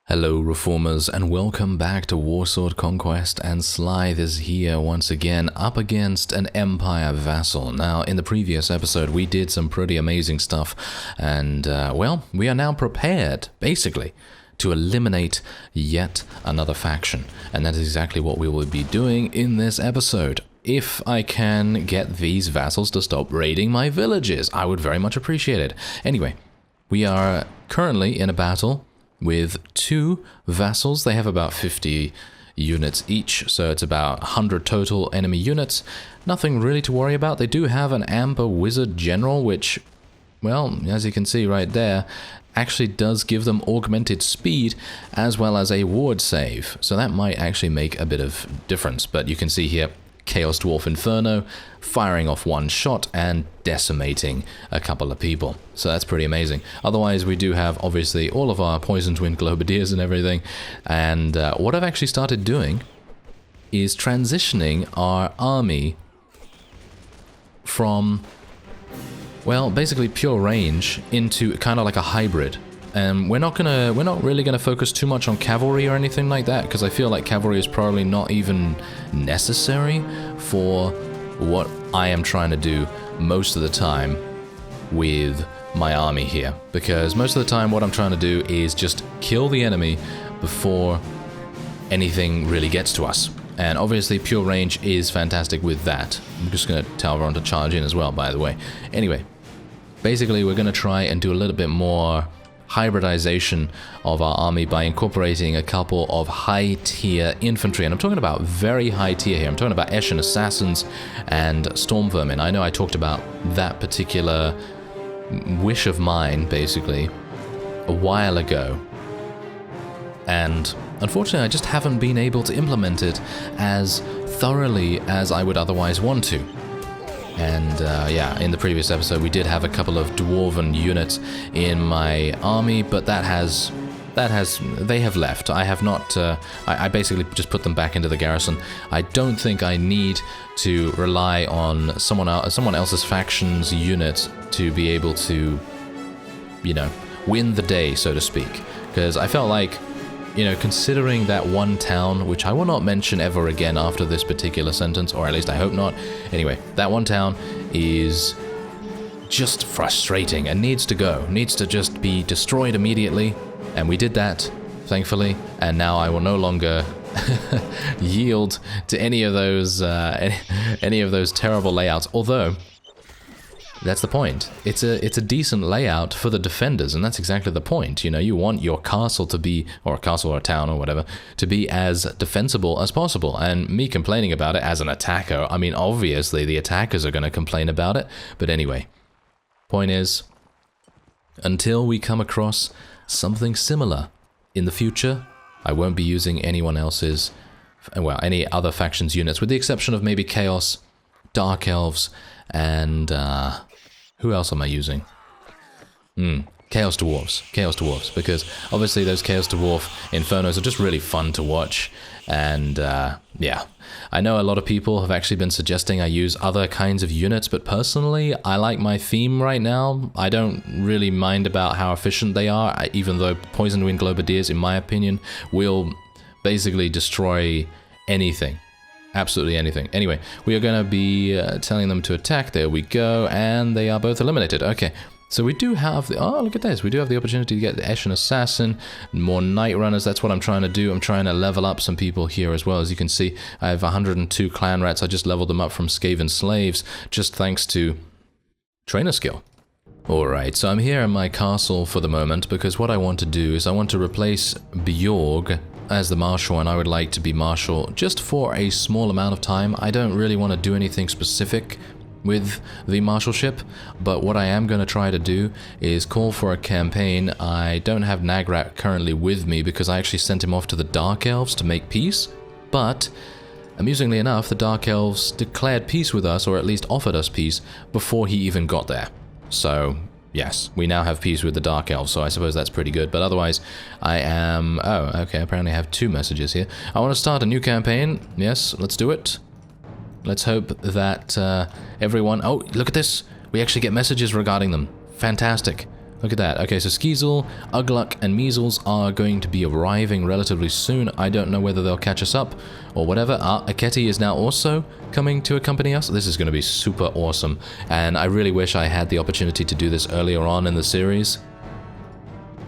Hello Reformers and welcome back to Warsword Conquest, and Slythe is here once again up against an Empire vassal. Now in the previous episode we did some pretty amazing stuff and well, we are now prepared basically to eliminate yet another faction, and that is exactly what we will be doing in this episode. If I can get these vassals to stop raiding my villages, I would very much appreciate it. Anyway, we are currently in a battle with two vassals. They have about 50 units each, so it's about 100 total enemy units. Nothing really to worry about. They do have an Amber Wizard General, which, well, as you can see right there, actually does give them augmented speed as well as a ward save. So that might actually make a bit of difference. But you can see here, Chaos Dwarf Inferno firing off one shot and decimating a couple of people. So that's pretty amazing. Otherwise, we do have obviously all of our Poisoned Wind Globadiers and everything. And what I've actually started doing is transitioning our army from, well, basically pure range into kind of like a hybrid. And we're not really gonna focus too much on cavalry or anything like that, because I feel like cavalry is probably not even necessary for what I am trying to do most of the time with my army here. Because most of the time what I'm trying to do is just kill the enemy before anything really gets to us. And obviously pure range is fantastic with that. I'm just gonna tell everyone to charge in as well, by the way. Anyway, basically we're gonna try and do a little bit more hybridization of our army by incorporating a couple of high-tier infantry, and I'm talking about very high-tier here. I'm talking about Eshin Assassins and Storm Vermin. I know I talked about that particular wish of mine, basically, a while ago, and unfortunately I just haven't been able to implement it as thoroughly as I would otherwise want to. And yeah, in the previous episode we did have a couple of dwarven units in my army, but they have left. I have not, I basically just put them back into the garrison. I don't think I need to rely on someone else's faction's units to be able to, you know, win the day, so to speak. Because I felt like, you know, considering that one town, which I will not mention ever again after this particular sentence, or at least I hope not. Anyway, that one town is just frustrating and needs to go. Needs to just be destroyed immediately. And we did that, thankfully. And now I will no longer yield to any of those terrible layouts. Although, that's the point. It's a decent layout for the defenders, and that's exactly the point. You know, you want your castle to be, or a castle or a town or whatever, to be as defensible as possible. And me complaining about it as an attacker, I mean, obviously the attackers are going to complain about it. But anyway, point is, until we come across something similar in the future, I won't be using anyone else's, well, any other factions' units, with the exception of maybe Chaos, Dark Elves, and who else am I using? Chaos Dwarves, because obviously those Chaos Dwarf Infernos are just really fun to watch, and yeah. I know a lot of people have actually been suggesting I use other kinds of units, but personally, I like my theme right now. I don't really mind about how efficient they are, even though Poisoned Wind Globadiers, in my opinion, will basically destroy anything. Absolutely anything. Anyway, we are going to be telling them to attack. There we go. And they are both eliminated. Okay. So we do have the... Oh, look at this. We do have the opportunity to get the Eshin Assassin, more Night Runners. That's what I'm trying to do. I'm trying to level up some people here as well. As you can see, I have 102 Clan Rats. I just leveled them up from Skaven Slaves, just thanks to trainer skill. Alright, so I'm here in my castle for the moment, because what I want to do is I want to replace Bjorg as the Marshal, and I would like to be Marshal just for a small amount of time. I don't really want to do anything specific with the Marshalship, but what I am going to try to do is call for a campaign. I don't have Nagrat currently with me because I actually sent him off to the Dark Elves to make peace, but amusingly enough, the Dark Elves declared peace with us, or at least offered us peace, before he even got there. So yes, we now have peace with the Dark Elves, so I suppose that's pretty good. But otherwise, I am... Oh, okay, apparently I have two messages here. I want to start a new campaign. Yes, let's do it. Let's hope that everyone... Oh, look at this! We actually get messages regarding them. Fantastic. Look at that. Okay, so Skeezel, Ugluk, and Measles are going to be arriving relatively soon. I don't know whether they'll catch us up or whatever. Aketi is now also coming to accompany us. This is going to be super awesome, and I really wish I had the opportunity to do this earlier on in the series,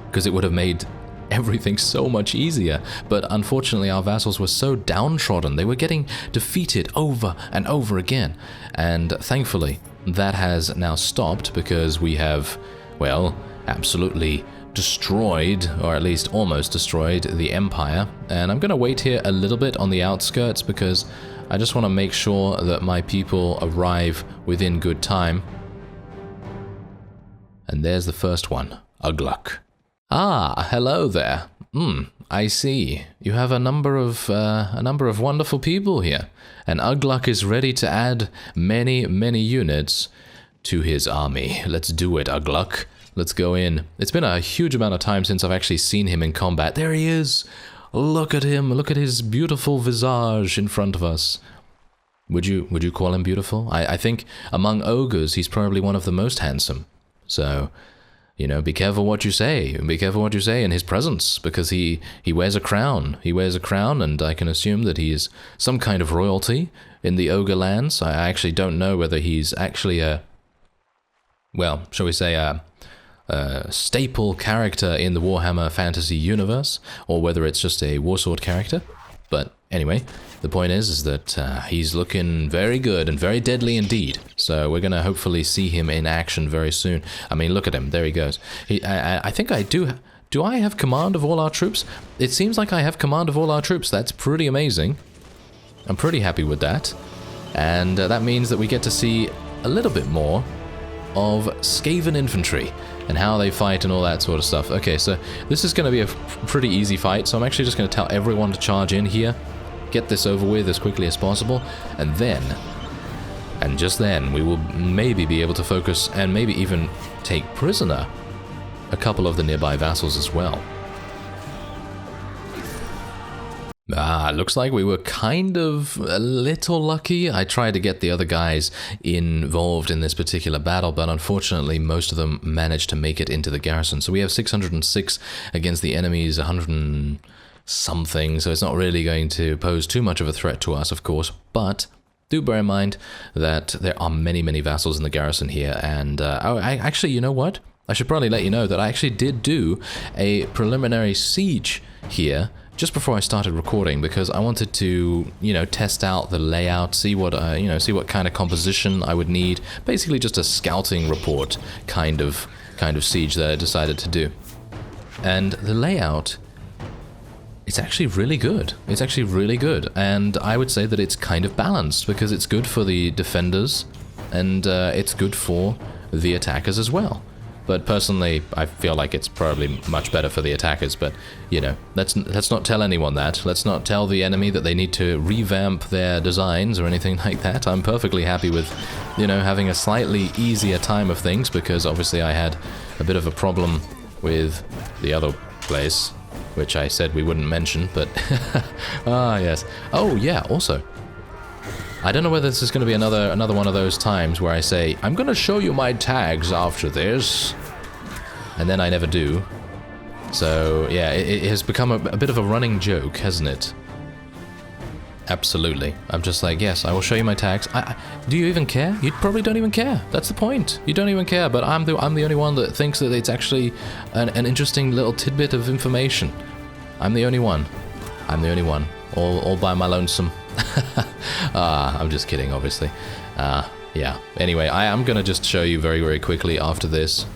because it would have made everything so much easier. But unfortunately, our vassals were so downtrodden. They were getting defeated over and over again, and thankfully, that has now stopped because we have, well, absolutely destroyed, or at least almost destroyed, the Empire. And I'm going to wait here a little bit on the outskirts because I just want to make sure that my people arrive within good time. And there's the first one, Ugluk. Ah, hello there. I see. You have a number of wonderful people here, and Ugluk is ready to add many, many units to his army. Let's do it, Ugluk. Let's go in. It's been a huge amount of time since I've actually seen him in combat. There he is. Look at him. Look at his beautiful visage in front of us. Would you call him beautiful? I think among ogres, he's probably one of the most handsome. So, you know, be careful what you say. Be careful what you say in his presence, because he wears a crown. He wears a crown, and I can assume that he is some kind of royalty in the ogre lands. I actually don't know whether he's actually a, well, shall we say a staple character in the Warhammer fantasy universe, or whether it's just a Warsword character. But anyway, the point is that he's looking very good and very deadly indeed. So we're going to hopefully see him in action very soon. I mean, look at him. There he goes. I think I do. Do I have command of all our troops? It seems like I have command of all our troops. That's pretty amazing. I'm pretty happy with that. And that means that we get to see a little bit more of Skaven infantry and how they fight and all that sort of stuff. Okay, so this is going to be a pretty easy fight, so I'm actually just going to tell everyone to charge in here, get this over with as quickly as possible, and then, and just then, we will maybe be able to focus and maybe even take prisoner a couple of the nearby vassals as well. Looks like we were kind of a little lucky. I tried to get the other guys involved in this particular battle, but unfortunately most of them managed to make it into the garrison. So we have 606 against the enemy's 100 and something, so it's not really going to pose too much of a threat to us, of course, but do bear in mind that there are many, many vassals in the garrison here, and actually, you know what? I should probably let you know that I actually did do a preliminary siege here just before I started recording, because I wanted to, you know, test out the layout, see what, see what kind of composition I would need. Basically just a scouting report kind of siege that I decided to do. And the layout, it's actually really good. It's actually really good. And I would say that it's kind of balanced, because it's good for the defenders and it's good for the attackers as well. But personally, I feel like it's probably much better for the attackers, but, you know, let's not tell anyone that. Let's not tell the enemy that they need to revamp their designs or anything like that. I'm perfectly happy with, you know, having a slightly easier time of things, because obviously I had a bit of a problem with the other place, which I said we wouldn't mention, but yes. Oh, yeah, also, I don't know whether this is going to be another one of those times where I say, I'm going to show you my tags after this, and then I never do. So, yeah, it has become a bit of a running joke, hasn't it? Absolutely. I'm just like, yes, I will show you my tags. Do you even care? You probably don't even care. That's the point. You don't even care, but I'm the only one that thinks that it's actually an interesting little tidbit of information. I'm the only one. I'm the only one. All by my lonesome. I'm just kidding, obviously. Yeah. Anyway, I am going to just show you very, very quickly after this.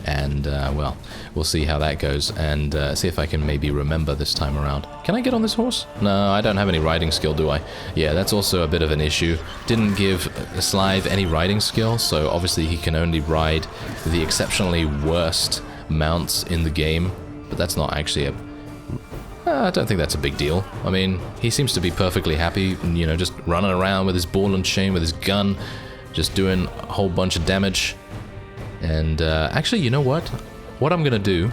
And, well, we'll see how that goes. And see if I can maybe remember this time around. Can I get on this horse? No, I don't have any riding skill, do I? Yeah, that's also a bit of an issue. Didn't give Slive any riding skill, so obviously he can only ride the exceptionally worst mounts in the game. But that's not actually a... I don't think that's a big deal. I mean, he seems to be perfectly happy, you know, just running around with his ball and chain, with his gun, just doing a whole bunch of damage. And actually, you know what? What I'm going to do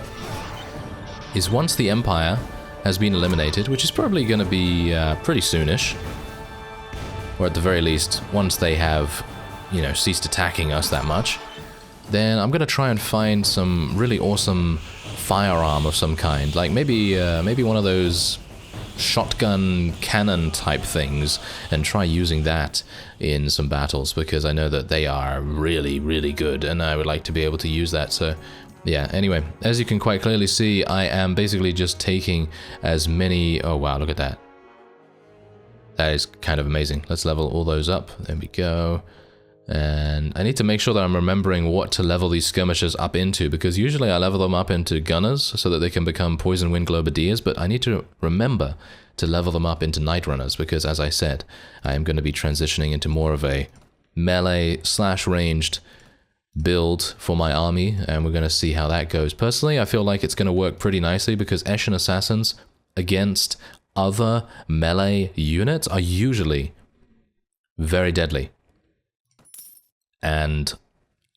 is, once the Empire has been eliminated, which is probably going to be pretty soonish, or at the very least, once they have, you know, ceased attacking us that much, then I'm gonna try and find some really awesome firearm of some kind, like maybe one of those shotgun cannon type things, and try using that in some battles, because I know that they are really, really good, and I would like to be able to use that. So yeah, anyway, as you can quite clearly see, I am basically just taking as many... Oh wow, look at that. That is kind of amazing. Let's level all those up. There we go. And I need to make sure that I'm remembering what to level these skirmishers up into, because usually I level them up into gunners so that they can become poison wind globadiers, but I need to remember to level them up into night runners, because as I said, I am going to be transitioning into more of a melee / ranged build for my army, and we're going to see how that goes. Personally, I feel like it's going to work pretty nicely, because Eshin assassins against other melee units are usually very deadly. And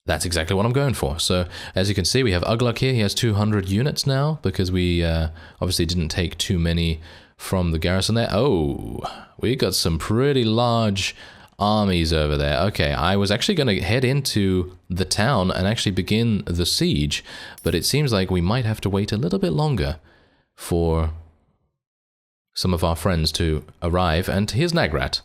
that's exactly what I'm going for. So, as you can see, we have Ugluk here. He has 200 units now, because we obviously didn't take too many from the garrison there. Oh, we got some pretty large armies over there. Okay, I was actually going to head into the town and actually begin the siege, but it seems like we might have to wait a little bit longer for some of our friends to arrive. And here's Nagrat.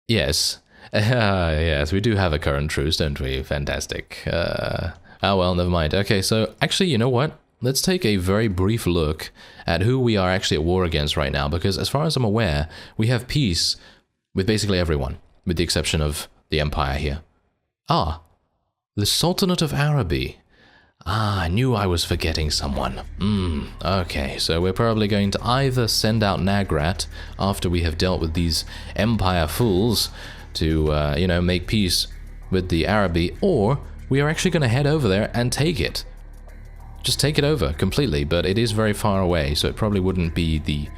Yes. Yes, we do have a current truce, don't we? Fantastic. Oh well, never mind. Okay, so actually, you know what? Let's take a very brief look at who we are actually at war against right now, because as far as I'm aware, we have peace with basically everyone, with the exception of the Empire here. Ah, the Sultanate of Araby. Ah, I knew I was forgetting someone. Okay, so we're probably going to either send out Nagrat after we have dealt with these Empire fools to, you know, make peace with the Araby, or we are actually going to head over there and take it. Just take it over completely, but it is very far away, so it probably wouldn't be the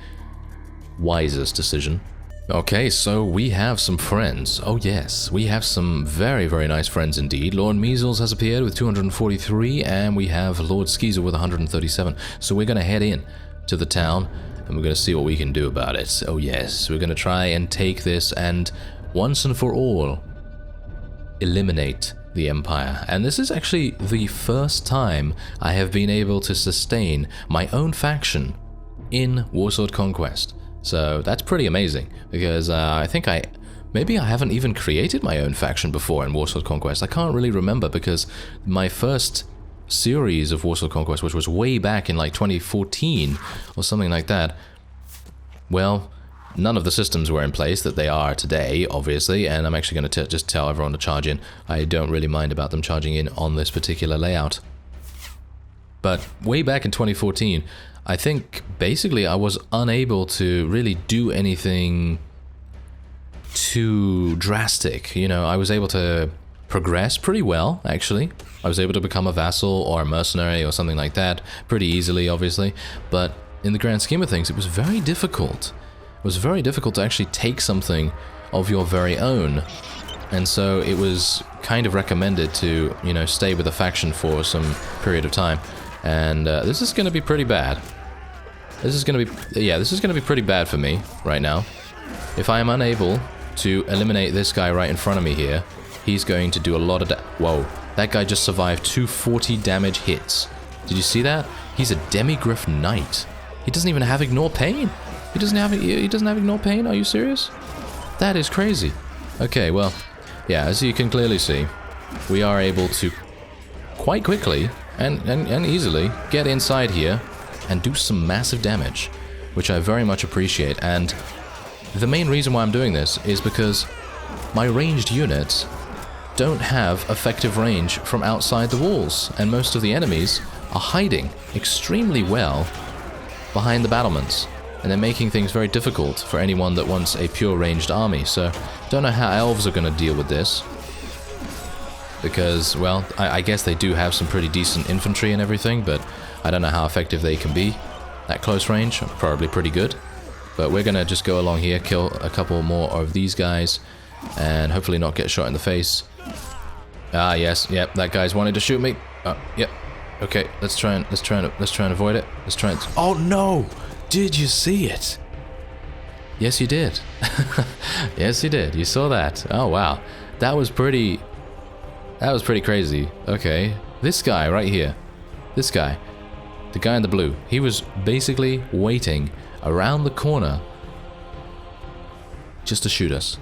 wisest decision. Okay, so we have some friends. Oh yes, we have some very, very nice friends indeed. Lord Measles has appeared with 243, and we have Lord Skeezer with 137. So we're going to head in to the town, and we're going to see what we can do about it. Oh yes, we're going to try and take this and once and for all eliminate the Empire. And this is actually the first time I have been able to sustain my own faction in Warsword Conquest. So that's pretty amazing, because I think maybe I haven't even created my own faction before in Warsword Conquest. I can't really remember, because my first series of Warsword Conquest, which was way back in like 2014 or something like that, well, none of the systems were in place that they are today, obviously, and I'm actually going to just tell everyone to charge in. I don't really mind about them charging in on this particular layout. But way back in 2014, I think basically I was unable to really do anything too drastic. You know, I was able to progress pretty well, actually. I was able to become a vassal or a mercenary or something like that pretty easily, obviously. But in the grand scheme of things, it was very difficult. It was very difficult to actually take something of your very own. And so it was kind of recommended to, you know, stay with a faction for some period of time. And this is going to be pretty bad. This is going to be, yeah, this is going to be pretty bad for me right now. If I am unable to eliminate this guy right in front of me here, he's going to do a lot of whoa, that guy just survived 240 damage hits. Did you see that? He's a Demigryph Knight. He doesn't even have Ignore Pain. He doesn't have Ignore Pain? Are you serious? That is crazy. Okay, well, yeah, as you can clearly see, we are able to quite quickly and easily get inside here and do some massive damage, which I very much appreciate. And the main reason why I'm doing this is because my ranged units don't have effective range from outside the walls, and most of the enemies are hiding extremely well behind the battlements, and they're making things very difficult for anyone that wants a pure ranged army. So don't know how elves are going to deal with this, because, well, I guess they do have some pretty decent infantry and everything, but I don't know how effective they can be at close range. Probably pretty good. But we're going to just go along here, kill a couple more of these guys, and hopefully not get shot in the face. Ah, yes, yep, that guy's wanted to shoot me. Yep. Okay, let's try and avoid it. Let's try and... Oh no! Did you see it? Yes, you did. Yes, you did. You saw that. Oh wow, that was pretty That was pretty crazy. Okay. This guy right here. This guy. The guy in the blue. He was basically waiting around the corner just to shoot us.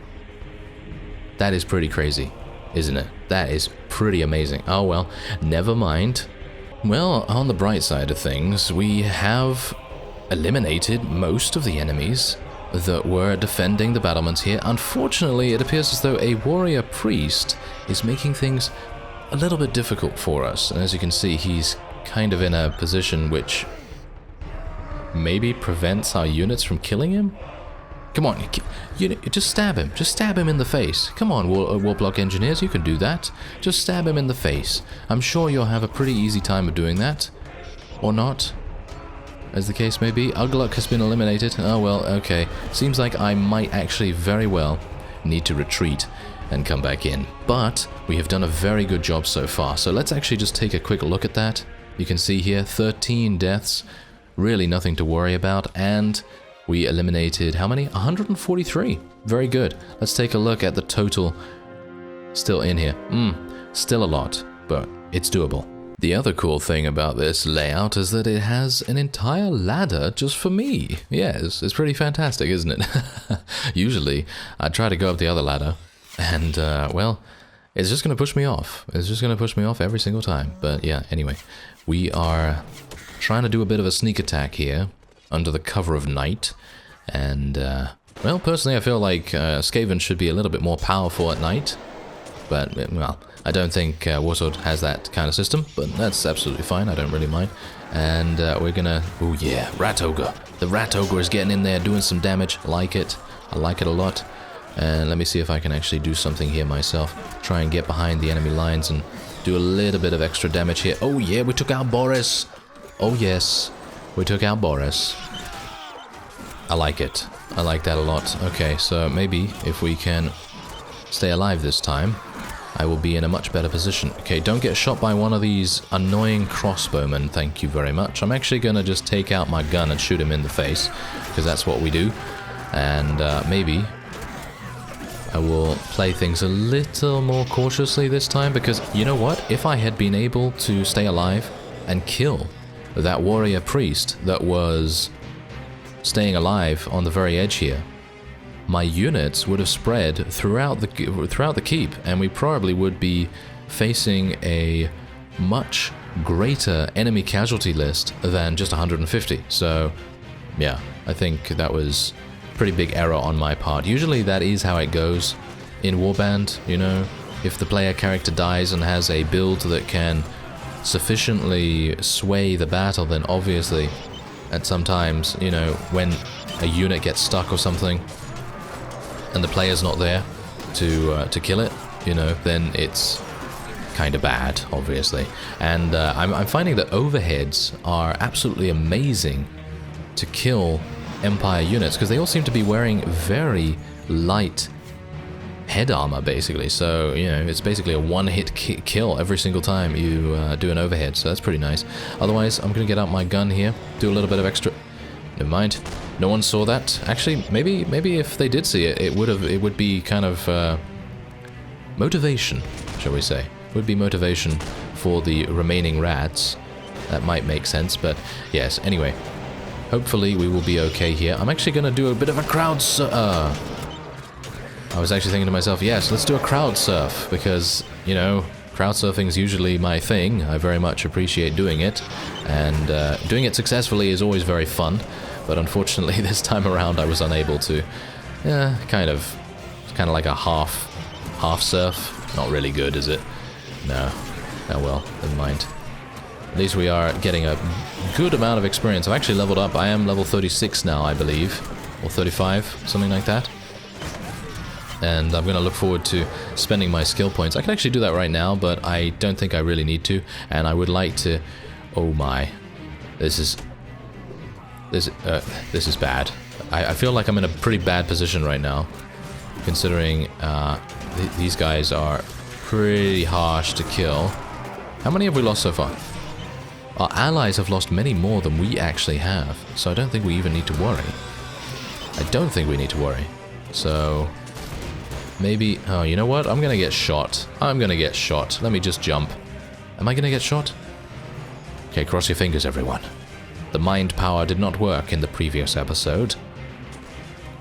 That is pretty crazy, isn't it? That is pretty amazing. Oh well, never mind. Well, on the bright side of things, we have eliminated most of the enemies that were defending the battlements here. Unfortunately, it appears as though a warrior priest is making things a little bit difficult for us. And as you can see, he's kind of in a position which maybe prevents our units from killing him. Come on, just stab him. Just stab him in the face. Come on, Warblock engineers, you can do that. Just stab him in the face. I'm sure you'll have a pretty easy time of doing that. Or not. As the case may be, Ugluk has been eliminated. Oh well, okay. Seems like I might actually very well need to retreat and come back in. But we have done a very good job so far. So let's actually just take a quick look at that. You can see here 13 deaths. Really nothing to worry about. And we eliminated how many? 143. Very good. Let's take a look at the total still in here. Still a lot, but it's doable. The other cool thing about this layout is that it has an entire ladder just for me. Yes, it's pretty fantastic, isn't it? Usually, I try to go up the other ladder, and, well, it's just going to push me off. It's just going to push me off every single time. But yeah, anyway, we are trying to do a bit of a sneak attack here under the cover of night. And, well, personally, I feel like Skaven should be a little bit more powerful at night. But, well, I don't think Warsword has that kind of system, but that's absolutely fine. I don't really mind. And we're gonna... Oh yeah, Rat Ogre. The Rat Ogre is getting in there, doing some damage. I like it. I like it a lot. And let me see if I can actually do something here myself. Try and get behind the enemy lines and do a little bit of extra damage here. Oh yeah, we took out Boris. Oh yes, we took out Boris. I like it. I like that a lot. Okay, so maybe if we can stay alive this time, I will be in a much better position. Okay, don't get shot by one of these annoying crossbowmen, thank you very much. I'm actually gonna just take out my gun and shoot him in the face, because that's what we do. And maybe I will play things a little more cautiously this time, because you know what? If I had been able to stay alive and kill that warrior priest that was staying alive on the very edge here, my units would have spread throughout the keep, and we probably would be facing a much greater enemy casualty list than just 150. So, yeah, I think that was a pretty big error on my part. Usually that is how it goes in Warband, you know. If the player character dies and has a build that can sufficiently sway the battle, then obviously at some times, you know, when a unit gets stuck or something, and the player's not there to kill it, you know, then it's kind of bad, obviously. And I'm finding that overheads are absolutely amazing to kill Empire units, because they all seem to be wearing very light head armor, basically. So, you know, it's basically a one-hit kill every single time you do an overhead, so that's pretty nice. Otherwise, I'm going to get out my gun here, do a little bit of extra... Never mind. No one saw that. Actually, maybe if they did see it, it would be kind of motivation, shall we say? Would be motivation for the remaining rats. That might make sense, but yes. Anyway, hopefully we will be okay here. I'm actually going to do a bit of a crowd I was actually thinking to myself, yes, let's do a crowd surf, because, you know, crowd surfing is usually my thing. I very much appreciate doing it, and doing it successfully is always very fun. But unfortunately, this time around, I was unable to. Yeah, kind of like a half surf. Not really good, is it? No. Oh well, never mind. At least we are getting a good amount of experience. I've actually leveled up. I am level 36 now, I believe, or 35, something like that. And I'm going to look forward to spending my skill points. I can actually do that right now, but I don't think I really need to. And I would like to... Oh my. This is bad. I feel like I'm in a pretty bad position right now, considering these guys are pretty harsh to kill. How many have we lost so far? Our allies have lost many more than we actually have, so I don't think we even need to worry. I don't think we need to worry. So, Maybe... Oh, you know what? I'm gonna get shot. I'm gonna get shot. Let me just jump. Am I gonna get shot? Okay, cross your fingers, everyone. The mind power did not work in the previous episode.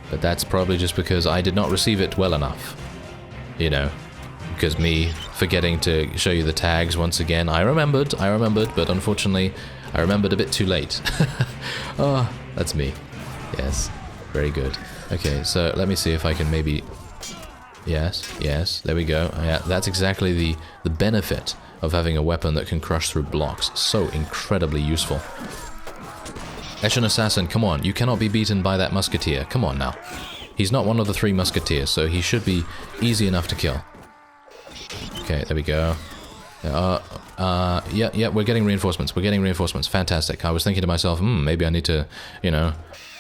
But that's probably just because I did not receive it well enough. You know, because me forgetting to show you the tags once again. I remembered, but unfortunately, I remembered a bit too late. Oh, that's me. Yes, very good. Okay, so let me see if I can maybe... Yes, there we go. Yeah, that's exactly the benefit of having a weapon that can crush through blocks. So incredibly useful. Eshin Assassin, come on, you cannot be beaten by that musketeer. Come on now. He's not one of the 3 musketeers, so he should be easy enough to kill. Okay, there we go. Yeah, we're getting reinforcements. We're getting reinforcements. Fantastic. I was thinking to myself, maybe I need to, you know,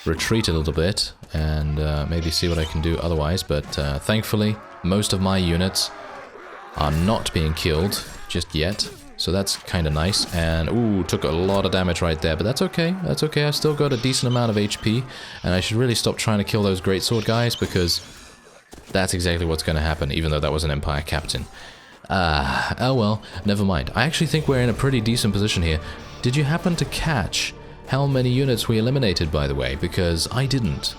retreat a little bit and maybe see what I can do otherwise. But thankfully, most of my units are not being killed just yet. So that's kind of nice. And, ooh, took a lot of damage right there. But that's okay. That's okay. I still got a decent amount of HP. And I should really stop trying to kill those greatsword guys because that's exactly what's going to happen, even though that was an Empire captain. Oh well, never mind. I actually think we're in a pretty decent position here. Did you happen to catch how many units we eliminated, by the way? Because I didn't.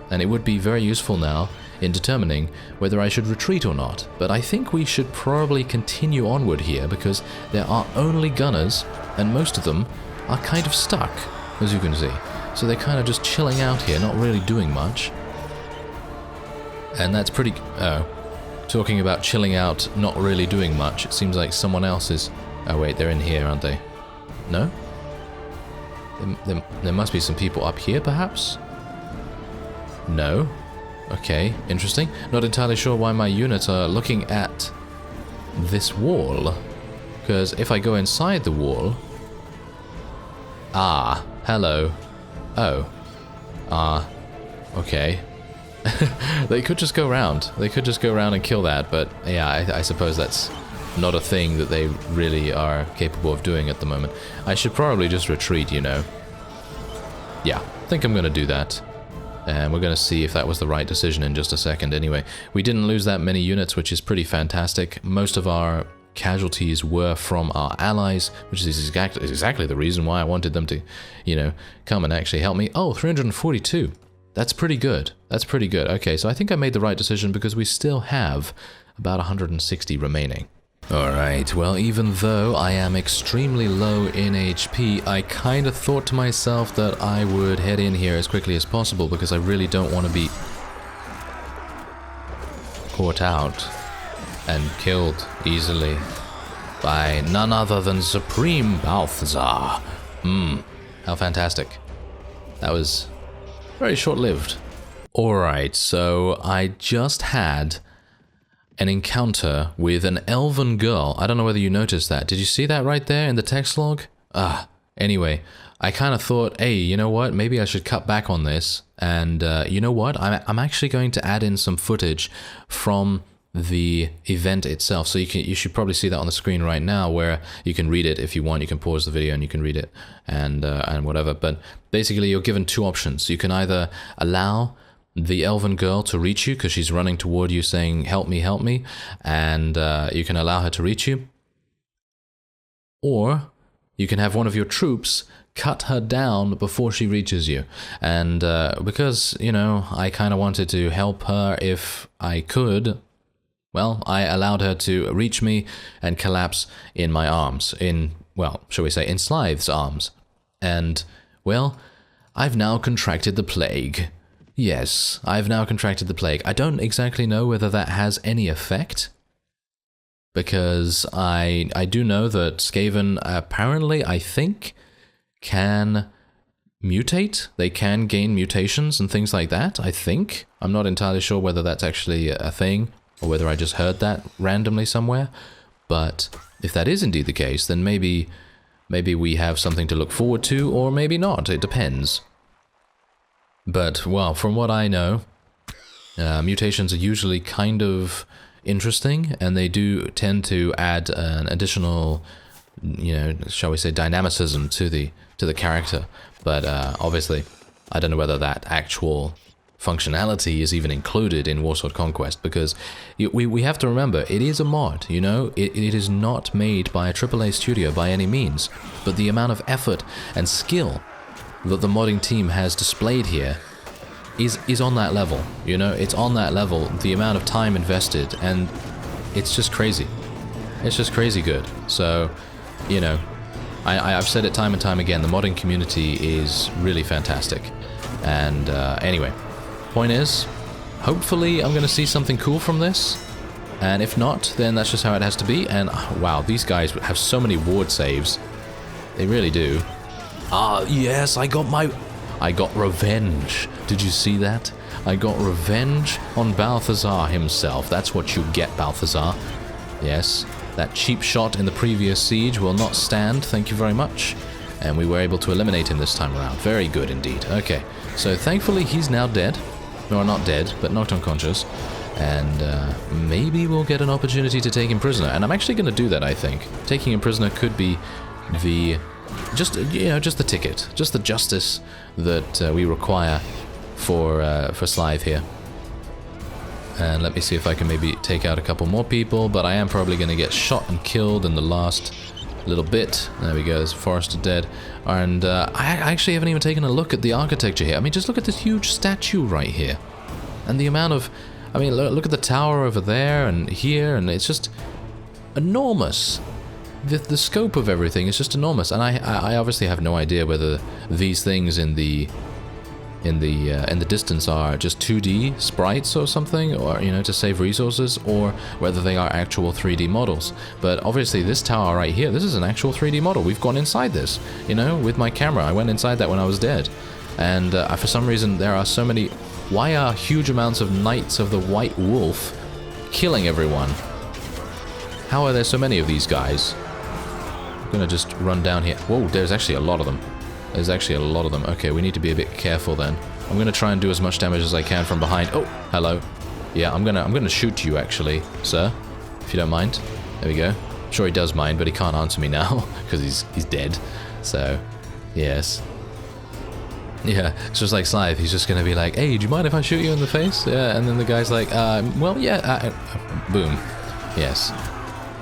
And it would be very useful now in determining whether I should retreat or not. But I think we should probably continue onward here because there are only gunners, and most of them are kind of stuck, as you can see. So they're kind of just chilling out here, not really doing much. And that's pretty... Oh. Talking about chilling out, not really doing much, it seems like someone else is... Oh wait, they're in here, aren't they? No? There must be some people up here, perhaps? No? Okay, interesting. Not entirely sure why my units are looking at this wall. Because if I go inside the wall... Ah, hello. Oh. Ah, okay. They could just go around. They could just go around and kill that, but yeah, I suppose that's not a thing that they really are capable of doing at the moment. I should probably just retreat, you know. Yeah, I think I'm going to do that. And we're going to see if that was the right decision in just a second. Anyway, we didn't lose that many units, which is pretty fantastic. Most of our casualties were from our allies, which is exactly the reason why I wanted them to, you know, come and actually help me. Oh, 342. That's pretty good. That's pretty good. Okay, so I think I made the right decision because we still have about 160 remaining. Alright, well, even though I am extremely low in HP, I kind of thought to myself that I would head in here as quickly as possible because I really don't want to be caught out and killed easily by none other than Supreme Balthazar. How fantastic. That was... very short-lived. Alright, so I just had an encounter with an elven girl. I don't know whether you noticed that. Did you see that right there in the text log? Anyway, I kind of thought, hey, you know what? Maybe I should cut back on this. And you know what? I'm actually going to add in some footage from the event itself. So you should probably see that on the screen right now, where you can read it if you want. You can pause the video and you can read it and whatever. But basically, you're given 2 options. You can either allow the elven girl to reach you because she's running toward you saying, help me, and you can allow her to reach you. Or you can have one of your troops cut her down before she reaches you. And because, you know, I kind of wanted to help her if I could, well, I allowed her to reach me and collapse in my arms, in, well, shall we say, in Slythe's arms. And, well, I've now contracted the plague. Yes, I've now contracted the plague. I don't exactly know whether that has any effect, because I do know that Skaven apparently, I think, can mutate. They can gain mutations and things like that, I think. I'm not entirely sure whether that's actually a thing, or whether I just heard that randomly somewhere. But if that is indeed the case, then maybe we have something to look forward to, or maybe not. It depends. But, well, from what I know, mutations are usually kind of interesting, and they do tend to add an additional, you know, shall we say, dynamicism to the character. But obviously, I don't know whether that actual functionality is even included in Warsword Conquest, because we have to remember, it is a mod, you know, it is not made by a AAA studio by any means, but the amount of effort and skill that the modding team has displayed here is on that level, you know, it's on that level, the amount of time invested, and it's just crazy. It's just crazy good. So, you know, I've said it time and time again, the modding community is really fantastic. And anyway, point is, hopefully I'm going to see something cool from this. And if not, then that's just how it has to be. And wow, these guys have so many ward saves. They really do. Ah, yes, I got revenge. Did you see that? I got revenge on Balthazar himself. That's what you get, Balthazar. Yes, that cheap shot in the previous siege will not stand, thank you very much. And we were able to eliminate him this time around. Very good indeed. Okay, so thankfully he's now dead. No, not dead, but knocked unconscious. And maybe we'll get an opportunity to take him prisoner. And I'm actually going to do that, I think. Taking him prisoner could be the... just the ticket. Just the justice that we require for Slive here. And let me see if I can maybe take out a couple more people, but I am probably going to get shot and killed in the last little bit. There we go, there's Forrester dead. And I actually haven't even taken a look at the architecture here. I mean, just look at this huge statue right here. And the amount of... I mean, look at the tower over there and here, and it's just enormous. The scope of everything is just enormous. And I obviously have no idea whether these things in the distance are just 2D sprites or something, or, you know, to save resources, or whether they are actual 3D models. But obviously this tower right here, this is an actual 3D model. We've gone inside this, you know, with my camera. I went inside that when I was dead. And for some reason there are so many... Why are huge amounts of Knights of the White Wolf killing everyone? How are there so many of these guys? I'm gonna just run down here. Whoa, there's actually a lot of them. There's actually a lot of them. Okay, we need to be a bit careful then. I'm going to try and do as much damage as I can from behind. Oh, hello. Yeah, I'm gonna shoot you actually, sir, if you don't mind. There we go. I'm sure he does mind, but he can't answer me now because he's dead. So, yes. Yeah, it's just like Slive. He's just going to be like, "Hey, do you mind if I shoot you in the face?" Yeah, and then the guy's like, "Well, yeah." Boom. Yes.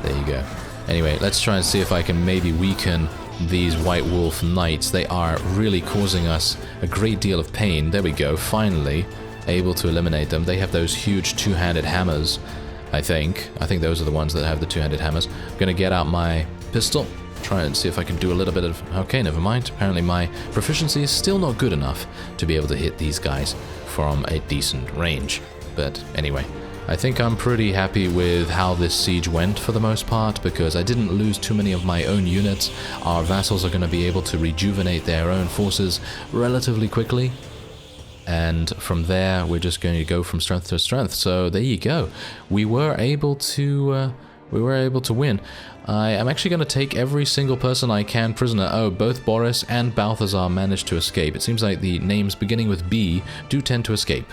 There you go. Anyway, let's try and see if I can maybe weaken these White Wolf Knights. They are really causing us a great deal of pain. There we go, finally able to eliminate them. They have those huge two-handed hammers, I think. I think those are the ones that have the two-handed hammers. I'm gonna get out my pistol, try and see if I can do a little bit of... Okay, never mind. Apparently my proficiency is still not good enough to be able to hit these guys from a decent range. But anyway, I think I'm pretty happy with how this siege went for the most part, because I didn't lose too many of my own units. Our vassals are going to be able to rejuvenate their own forces relatively quickly. And from there, we're just going to go from strength to strength. So there you go. We were able to win. I am actually going to take every single person I can prisoner. Oh, both Boris and Balthazar managed to escape. It seems like the names beginning with B do tend to escape,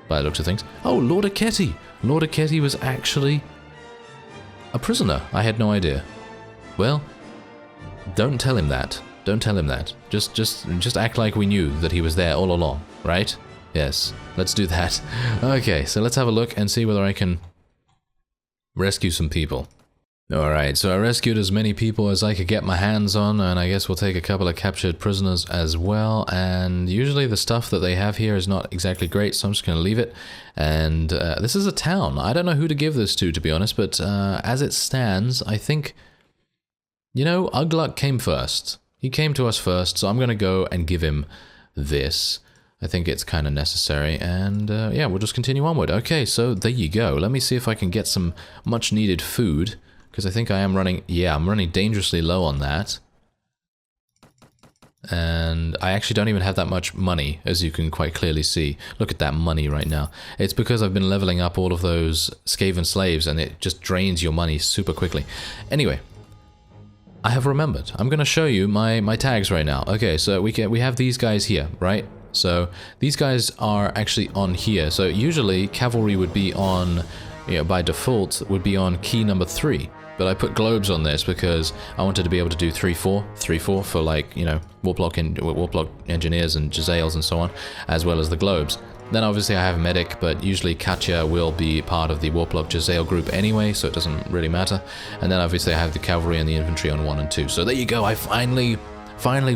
by the looks of things. Oh, Lord Aketi! Lord Aketi was actually a prisoner. I had no idea. Well, don't tell him that. Don't tell him that. Just act like we knew that he was there all along, right? Yes, let's do that. Okay, so let's have a look and see whether I can rescue some people. Alright, so I rescued as many people as I could get my hands on, and I guess we'll take a couple of captured prisoners as well. And usually the stuff that they have here is not exactly great, so I'm just going to leave it. And this is a town. I don't know who to give this to be honest, but as it stands, I think, you know, Ugluk came first. He came to us first, so I'm going to go and give him this. I think it's kind of necessary, and yeah, we'll just continue onward. Okay, so there you go. Let me see if I can get some much needed food, because I think I am running, yeah, I'm running dangerously low on that. And I actually don't even have that much money, as you can quite clearly see. Look at that money right now. It's because I've been leveling up all of those Skaven slaves, and it just drains your money super quickly. Anyway, I have remembered. I'm going to show you my tags right now. Okay, so we have these guys here, right? So these guys are actually on here. So usually cavalry would be on, you know, by default would be on key number 3. But I put globes on this because I wanted to be able to do 3-4 for, like, you know, Warplock engineers and Jezzails and so on, as well as the globes. Then obviously I have Medic, but usually Katya will be part of the Warplug Jezzail group anyway, so it doesn't really matter. And then obviously I have the Cavalry and the Infantry on 1 and 2. So there you go, I finally found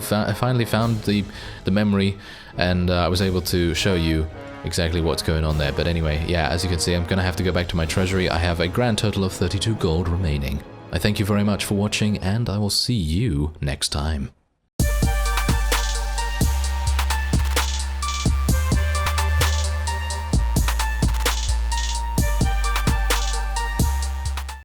the memory, and I was able to show you exactly what's going on there. But anyway, yeah, as you can see, I'm gonna have to go back to my treasury. I have a grand total of 32 gold remaining. I thank you very much for watching, and I will see you next time.